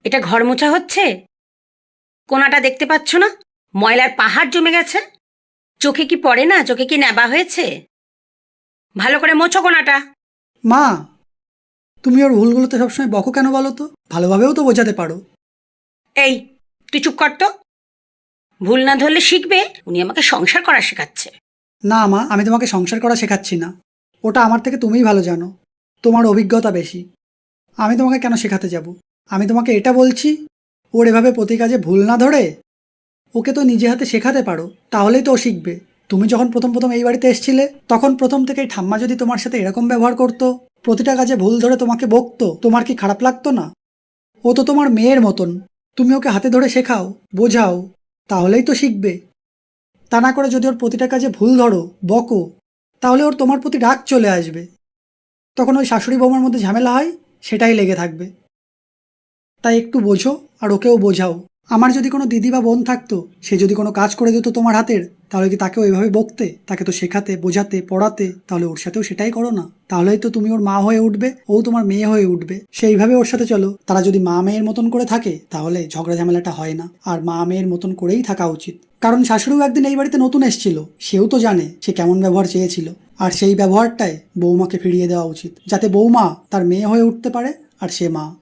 এটা ঘর মোছা হচ্ছে? কোনাটা দেখতে পাচ্ছ না? ময়লার পাহাড় জমে গেছে। চোখে কি পড়ে না? চোখে কি নেবা হয়েছে? ভালো করে মোছো কোনাটা। মা, তুমি ওর ভুলগুলোতে সবসময় বকো কেন বলো তো? ভালোভাবেও তো বোঝাতে পারো। এই, তুই চুপ কর তো। ভুল না ধরলে শিখবে? উনি আমাকে সংসার করা শেখাচ্ছে। না মা, আমি তোমাকে সংসার করা শেখাচ্ছি না। ওটা আমার থেকে তুমিই ভালো জানো। তোমার অভিজ্ঞতা বেশি। আমি তোমাকে কেন শেখাতে যাব? আমি তোমাকে এটা বলছি, ওর এভাবে প্রতি কাজে ভুল না ধরে ওকে তো নিজে হাতে শেখাতে পারো, তাহলেই তো ও শিখবে। তুমি যখন প্রথম প্রথম এই বাড়িতে এসেছিলে, তখন প্রথম থেকেই ঠাম্মা যদি তোমার সাথে এরকম ব্যবহার করতো, প্রতিটা কাজে ভুল ধরে তোমাকে বকতো, তোমার কি খারাপ লাগতো না? ও তো তোমার মেয়ের মতন। তুমি ওকে হাতে ধরে শেখাও, বোঝাও, তাহলেই তো শিখবে। তা না করে যদি ওর প্রতিটা কাজে ভুল ধরো, বকো, তাহলে ওর তোমার প্রতি রাগ চলে আসবে। তখন ওই শাশুড়ি বৌমার মধ্যে ঝামেলা হয়, সেটাই লেগে থাকবে। তাই একটু বোঝো, আর ওকেও বোঝাও। আমার যদি কোনো দিদি বা বোন থাকতো, সে যদি কোনো কাজ করে দিত তোমার হাতের, তাহলে কি তাকেও এভাবে বকতে? তাকে তো শেখাতে, বোঝাতে, পড়াতে। তাহলে ওর সাথেও সেটাই করো না। তাহলেই তো তুমি ওর মা হয়ে উঠবে, ও তোমার মেয়ে হয়ে উঠবে। সেইভাবে ওর সাথে চলো। তারা যদি মা মেয়ের মতন করে থাকে, তাহলে ঝগড়া ঝামেলাটা হয় না। আর মা মেয়ের মতন করেই থাকা উচিত। কারণ শাশুড়িও একদিন এই বাড়িতে নতুন এসেছিল, সেও তো জানে সে কেমন ব্যবহার চেয়েছিল। আর সেই ব্যবহারটাই বৌমাকে ফিরিয়ে দেওয়া উচিত, যাতে বৌমা তার মেয়ে হয়ে উঠতে পারে, আর সে মা।